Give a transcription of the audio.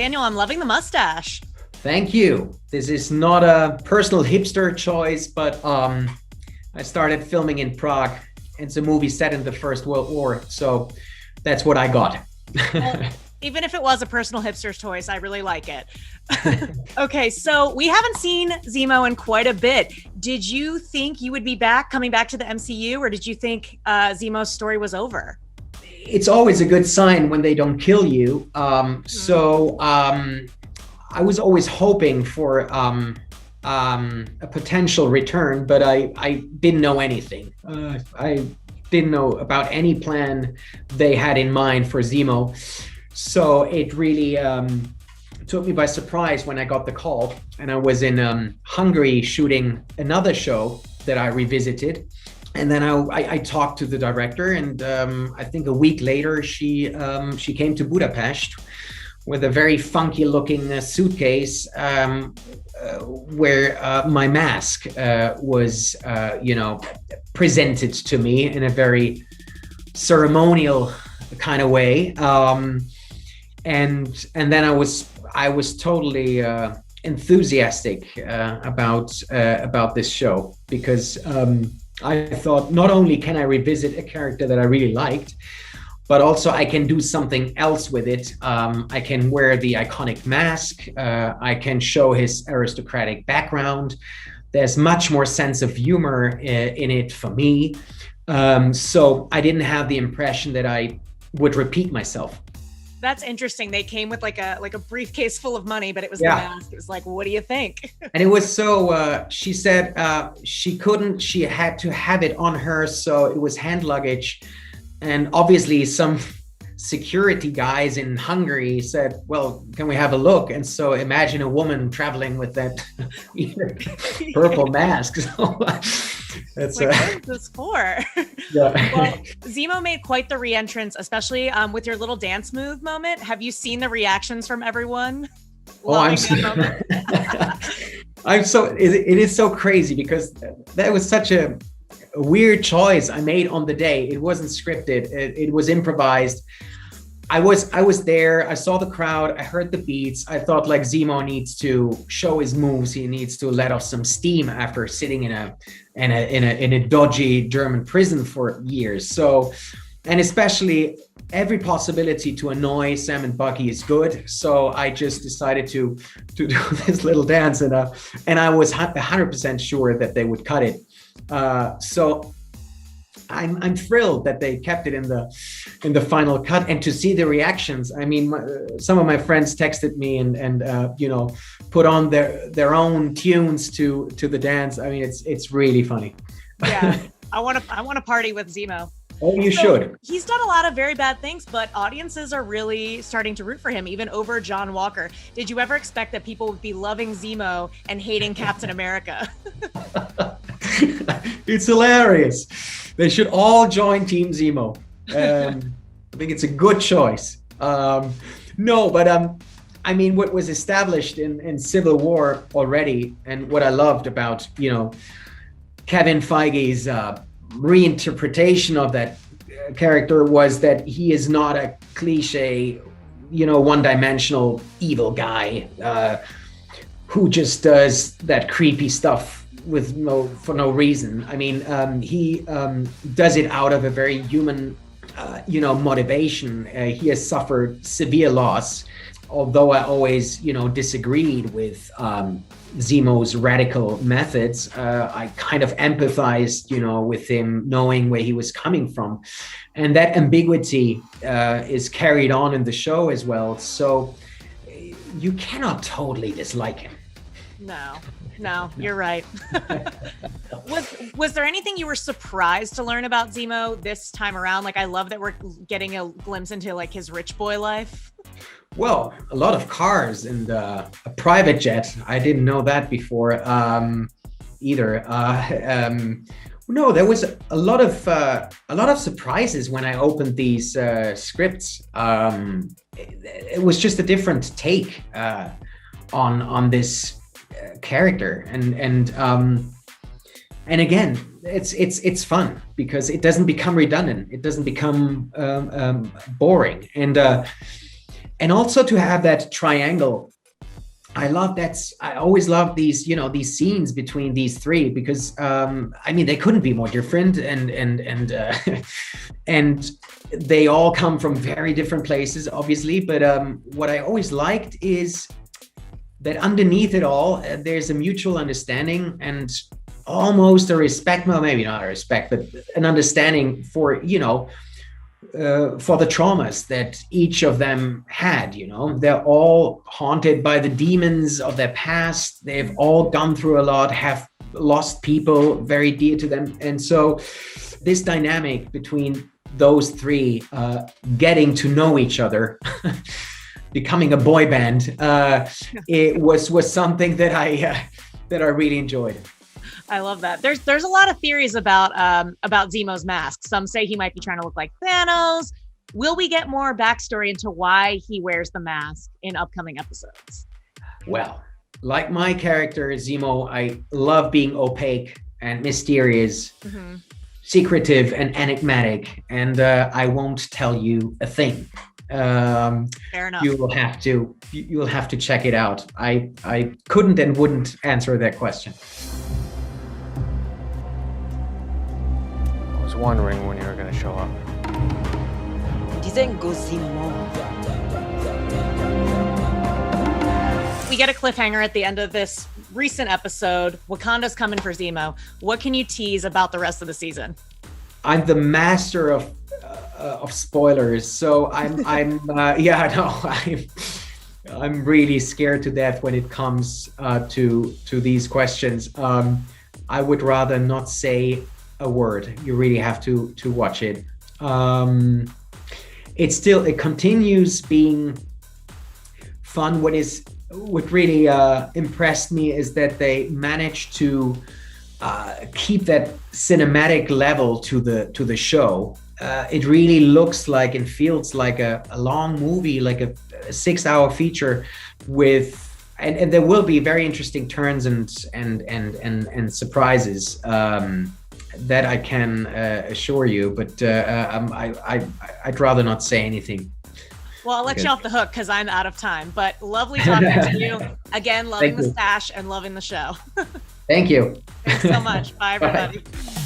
Daniel, I'm loving the mustache. Thank you. This is not a personal hipster choice, but I started filming in Prague. It's a movie set in the First World War, so that's what I got. Well, even if it was a personal hipster's choice, I really like it. Okay, so we haven't seen Zemo in quite a bit. Did you think you would be coming back to the MCU, or did you think Zemo's story was over? It's always a good sign when they don't kill you. I was always hoping for a potential return, but I didn't know anything. I didn't know about any plan they had in mind for Zemo. So it really took me by surprise when I got the call, and I was in Hungary shooting another show that I revisited. And then I talked to the director, and I think a week later she came to Budapest with a very funky looking suitcase where my mask was presented to me in a very ceremonial kind of way. And then I was totally enthusiastic about this show, because I thought, not only can I revisit a character that I really liked, but also I can do something else with it. I can wear the iconic mask. I can show his aristocratic background. There's much more sense of humor in it for me. So I didn't have the impression that I would repeat myself. That's interesting. They came with like a briefcase full of money, but it was the mask. It was like, what do you think? And it was so, she said she had to have it on her. So it was hand luggage. And obviously some security guys in Hungary said, well, can we have a look? And so imagine a woman traveling with that purple mask. So that's like, what is this for? Yeah. Well, Zemo made quite the re-entrance, especially with your little dance move moment. Have you seen the reactions from everyone? It is so crazy, because that was such a weird choice I made on the day. It wasn't scripted. It was improvised. I was there. I saw the crowd. I heard the beats. I thought, like, Zemo needs to show his moves. He needs to let off some steam after sitting in a dodgy German prison for years. So, and especially every possibility to annoy Sam and Bucky is good. So I just decided to do this little dance, and I was 100% sure that they would cut it. So I'm thrilled that they kept it in the final cut, and to see the reactions. I mean, some of my friends texted me and put on their own tunes to the dance. I mean, it's really funny. Yeah, I want to party with Zemo. Oh, you should. He's done a lot of very bad things, but audiences are really starting to root for him, even over John Walker. Did you ever expect that people would be loving Zemo and hating Captain America? It's hilarious. They should all join Team Zemo. I think it's a good choice. I mean, what was established in Civil War already, and what I loved about, Kevin Feige's reinterpretation of that character, was that he is not a cliche, one-dimensional evil guy who just does that creepy stuff for no reason. I mean, he does it out of a very human, motivation. He has suffered severe loss, although I always, disagreed with Zemo's radical methods. I kind of empathized, with him, knowing where he was coming from. And that ambiguity is carried on in the show as well. So you cannot totally dislike him. No, you're right. Was there anything you were surprised to learn about Zemo this time around? Like, I love that we're getting a glimpse into like his rich boy life. Well, a lot of cars and a private jet. I didn't know that before either. No, there was a lot of surprises when I opened these scripts. It was just a different take on this character, and again, it's fun because it doesn't become redundant. It doesn't become boring, and and also to have that triangle. I always love these, these scenes between these three, because I mean, they couldn't be more different, and they all come from very different places, obviously. But what I always liked is that underneath it all, there's a mutual understanding and almost a respect. Well, maybe not a respect, but an understanding for, for the traumas that each of them had. They're all haunted by the demons of their past. They've all gone through a lot, have lost people very dear to them. And so this dynamic between those three, getting to know each other, becoming a boy band, it was something that I really enjoyed. I love that. There's a lot of theories about Zemo's mask. Some say he might be trying to look like Thanos. Will we get more backstory into why he wears the mask in upcoming episodes? Well, like my character Zemo, I love being opaque and mysterious, secretive and enigmatic, and I won't tell you a thing. Fair enough. You will have to check it out. I couldn't and wouldn't answer that question. I was wondering when you were going to show up. Didn't go Zemo. We get a cliffhanger at the end of this recent episode. Wakanda's coming for Zemo. What can you tease about the rest of the season? I'm the master of spoilers, so I'm really scared to death when it comes to these questions. I would rather not say a word. You really have to watch it. It continues being fun. What really impressed me is that they managed to keep that cinematic level to the show. It really looks like and feels like a long movie, like a 6-hour feature and there will be very interesting turns and surprises that I can assure you, but I'd rather not say anything. Well, I'll let you off the hook because I'm out of time, but lovely talking to you. Again, loving the stash and loving the show. Thank you. Thanks so much. Bye, everybody. Bye.